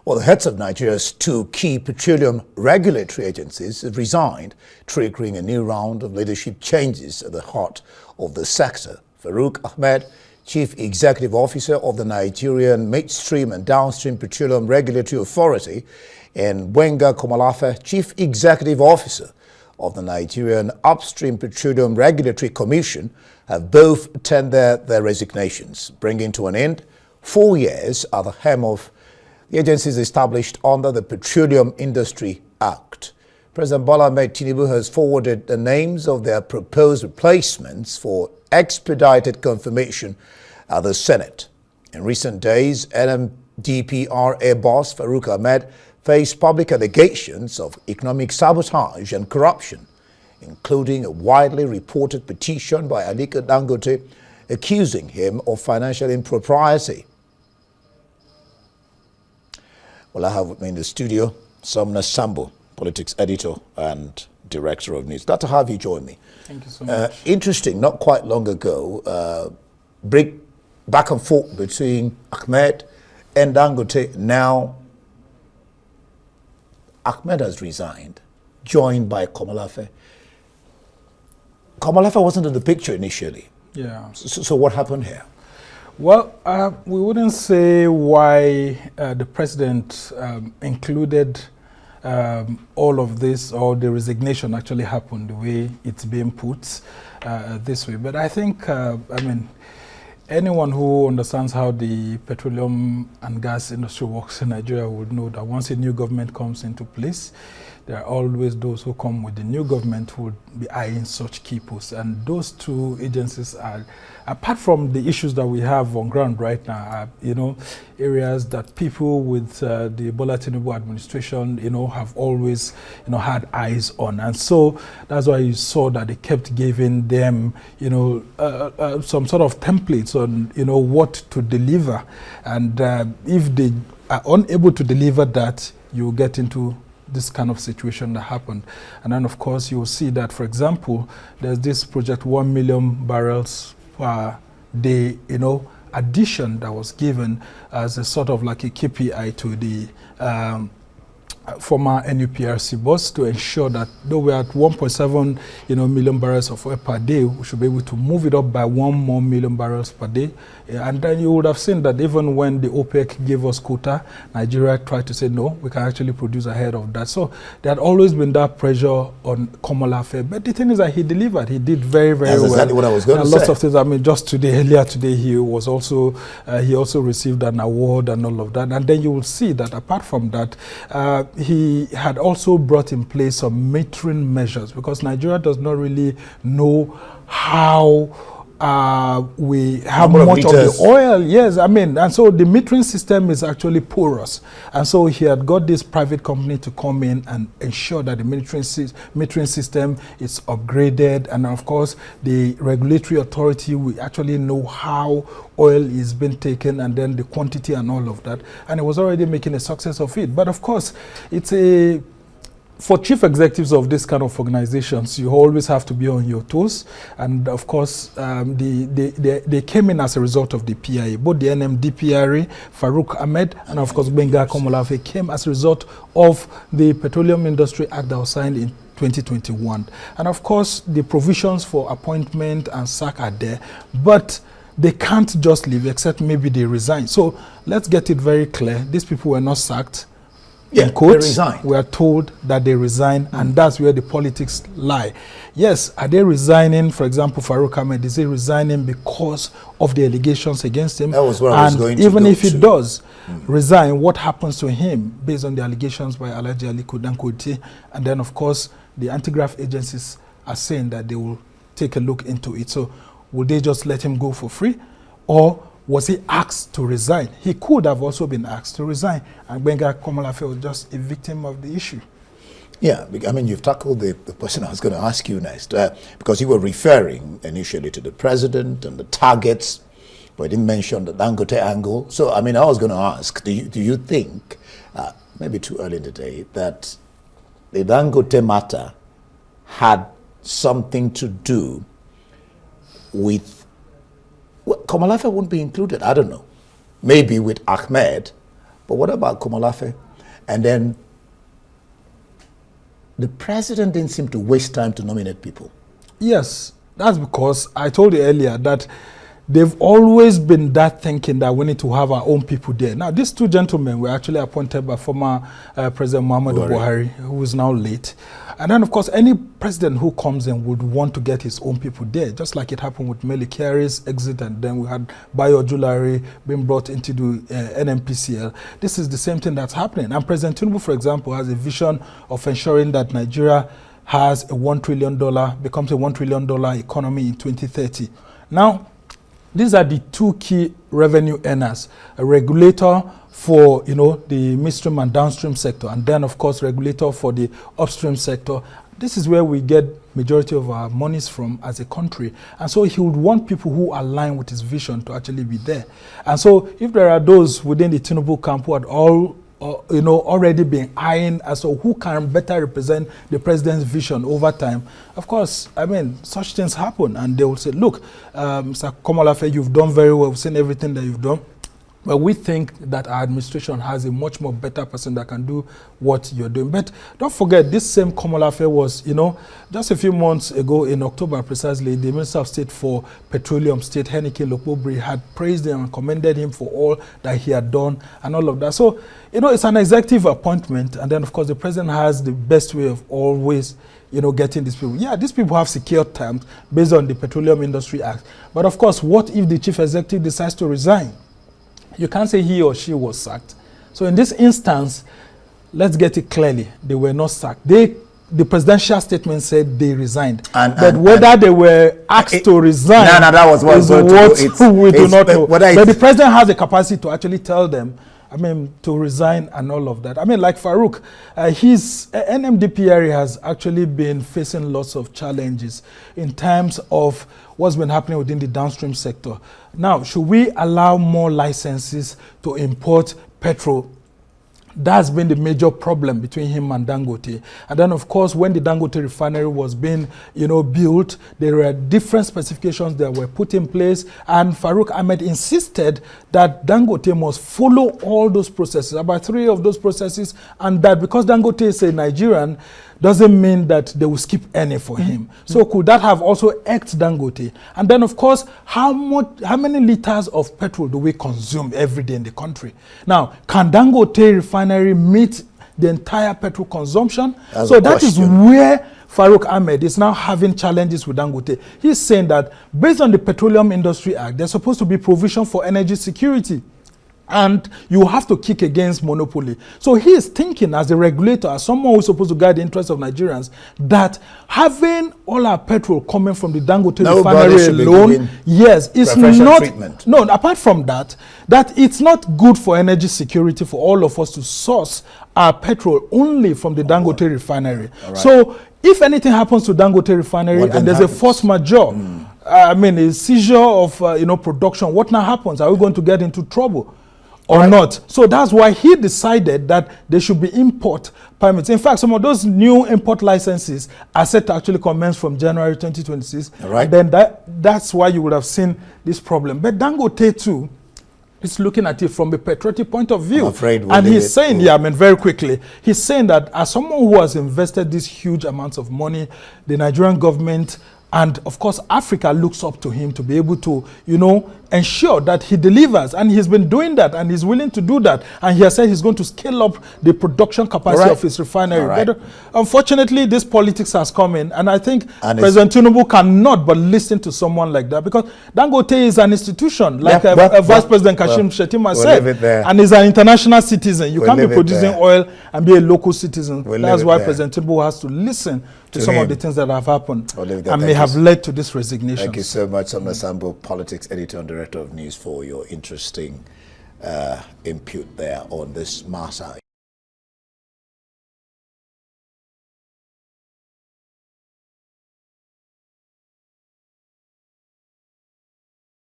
Well, the heads of Nigeria's two key petroleum regulatory agencies have resigned, triggering a new round of leadership changes at the heart of the sector. Farouk Ahmed, Chief Executive Officer of the Nigerian Midstream and Downstream Petroleum Regulatory Authority, and Gbenga Komolafe, Chief Executive Officer of the Nigerian Upstream Petroleum Regulatory Commission, have both tendered their resignations, bringing to an end 4 years at the helm of the agencies established under the Petroleum Industry Act. President Bola Ahmed Tinubu has forwarded the names of their proposed replacements for expedited confirmation at the Senate. In recent days, NMDPRA boss Farouk Ahmed faced public allegations of economic sabotage and corruption, including a widely reported petition by Aliko Dangote accusing him of financial impropriety. Well, I have with me in the studio Sumner Sambo, politics editor and director of news. Glad to have you join me. Thank you so much. Interesting, not quite long ago, break back and forth between Ahmed and Dangote. Now, Ahmed has resigned, joined by Komolafe. Komolafe wasn't in the picture initially. Yeah. So what happened here? Well, we wouldn't say why the president included all of this, or the resignation actually happened the way it's being put this way. But I think, I mean, anyone who understands how the petroleum and gas industry works in Nigeria would know that once a new government comes into place, there are always those who come with the new government who would be eyeing such key posts. And those two agencies are, apart from the issues that we have on ground right now, are, you know, areas that people with the Bola Tinubu administration, you know, have always, you know, had eyes on. And so that's why you saw that they kept giving them, you know, some sort of templates on, you know, what to deliver. And if they are unable to deliver that, you get into this kind of situation that happened. And then, of course, you will see that, for example, there's this project 1 million barrels per day, you know, addition that was given as a sort of like a KPI to the former NUPRC boss, to ensure that though we're at 1.7 million barrels of oil per day, we should be able to move it up by 1 more million barrels per day. And then you would have seen that even when the OPEC gave us quota, Nigeria tried to say no, we can actually produce ahead of that. So there had always been that pressure on Komolafe. But the thing is that he delivered. He did very, very well. That's exactly what I was going to say. Lots of things. I mean, just today, earlier today, he was also he also received an award and all of that. And then you will see that apart from that, he had also brought in place some metering measures, because Nigeria does not really know how we have much of the oil. Yes, I mean, and so the metering system is actually porous. And so he had got this private company to come in and ensure that the metering system is upgraded. And of course, the regulatory authority will actually know how oil is being taken and then the quantity and all of that. And it was already making a success of it. But of course, it's a for chief executives of this kind of organizations, you always have to be on your toes. And of course, they came in as a result of the PIA. Both the NMDPRA, Farouk Ahmed, and of course, Gbenga Komolafe came as a result of the Petroleum Industry Act that was signed in 2021. And of course, the provisions for appointment and sack are there, but they can't just leave, except maybe they resign. So let's get it very clear. These people were not sacked. Yeah, they resigned. We are told that they resign, and that's where the politics lie. Yes, are they resigning? For example, Farouk Ahmed, is he resigning because of the allegations against him? That was where I was going to even go if he to. does resign, what happens to him based on the allegations by Alhaji Aliko Dangote? And then, of course, the anti-graft agencies are saying that they will take a look into it. So will they just let him go for free? Or was he asked to resign? He could have also been asked to resign, and Gbenga Komolafe was just a victim of the issue. Yeah, I mean, you've tackled the person I was going to ask you next, because you were referring initially to the president and the targets, but you didn't mention the Dangote angle. So, I mean, I was going to ask, do you think, maybe too early in the day, that the Dangote matter had something to do with, well, Komolafe won't be included, I don't know, maybe with Ahmed But what about Komolafe? And then the president didn't seem to waste time to nominate people. Yes, that's because I told you earlier that they've always been that thinking that we need to have our own people there. Now, these two gentlemen were actually appointed by former President Muhammadu Buhari, who is now late. And then, of course, any president who comes in would want to get his own people there, just like it happened with Mele Kyari's exit, and then we had Bayo Julari being brought into the NMPCL. This is the same thing that's happening. And President Tinubu, for example, has a vision of ensuring that Nigeria has a $1 trillion, becomes a $1 trillion economy in 2030. Now, these are the two key revenue earners: a regulator for the midstream and downstream sector, and then of course regulator for the upstream sector. This is where we get majority of our monies from as a country, and so he would want people who align with his vision to actually be there. And so if there are those within the Tinubu camp who had already been eyeing as to who can better represent the president's vision over time, of course, I mean, such things happen, and they will say, look, Mr. Komolafe, you've done very well, we've seen everything that you've done, but we think that our administration has a much more better person that can do what you're doing. But don't forget, this same Komolafe was, just a few months ago in October precisely, the Minister of State for Petroleum, State Henike Lokpobri, had praised him and commended him for all that he had done and all of that. So, it's an executive appointment, and then of course the president has the best way of always getting these people. Yeah, these people have secured terms based on the Petroleum Industry Act. But of course, what if the chief executive decides to resign? You can't say he or she was sacked. So in this instance, let's get it clearly. They were not sacked. The presidential statement said they resigned. But whether they were asked to resign that was what we do not know. But the president has the capacity to actually tell them, to resign and all of that. Like Farouk, his NMDPRA has actually been facing lots of challenges in terms of what's been happening within the downstream sector. Now, should we allow more licenses to import petrol? That's been the major problem between him and Dangote. And then, of course, when the Dangote refinery was being, built, there were different specifications that were put in place. And Farouk Ahmed insisted that Dangote must follow all those processes, about 3 of those processes, and that because Dangote is a Nigerian, doesn't mean that they will skip any for him. So could that have also irked Dangote? And then, of course, how many liters of petrol do we consume every day in the country? Now, can Dangote refinery meet the entire petrol consumption? So that is where Farouk Ahmed is now having challenges with Dangote. He's saying that based on the Petroleum Industry Act, there's supposed to be provision for energy security, and you have to kick against monopoly. So he is thinking, as a regulator, as someone who is supposed to guide the interests of Nigerians, that having all our petrol coming from the Dangote refinery alone, yes, it's not treatment. No, apart from that it's not good for energy security for all of us to source our petrol only from the Dangote refinery. Right. So if anything happens to Dangote refinery and there's a force majeure, a seizure of production, what now happens? Are we going to get into trouble or not? So that's why he decided that there should be import permits. In fact, some of those new import licenses are set to actually commence from January 2026. Right. And then that's why you would have seen this problem. But Dangote too is looking at it from a patriotic point of view. And he's saying, very quickly, he's saying that as someone who has invested these huge amounts of money, the Nigerian government and of course Africa looks up to him to be able to, ensure that he delivers, and he's been doing that, and he's willing to do that, and he has said he's going to scale up the production capacity of his refinery. But unfortunately, this politics has come in, and I think President Tinubu cannot but listen to someone like that, because Dangote is an institution, like Vice President Kashim Shettima said, and is an international citizen. You can't be producing oil and be a local citizen. That's why President Tinubu has to listen to some of the things that have happened and may have led to this resignation. Thank you so much, Sumner Sambo, Politics Editor and Director of News, for your interesting input there on this matter.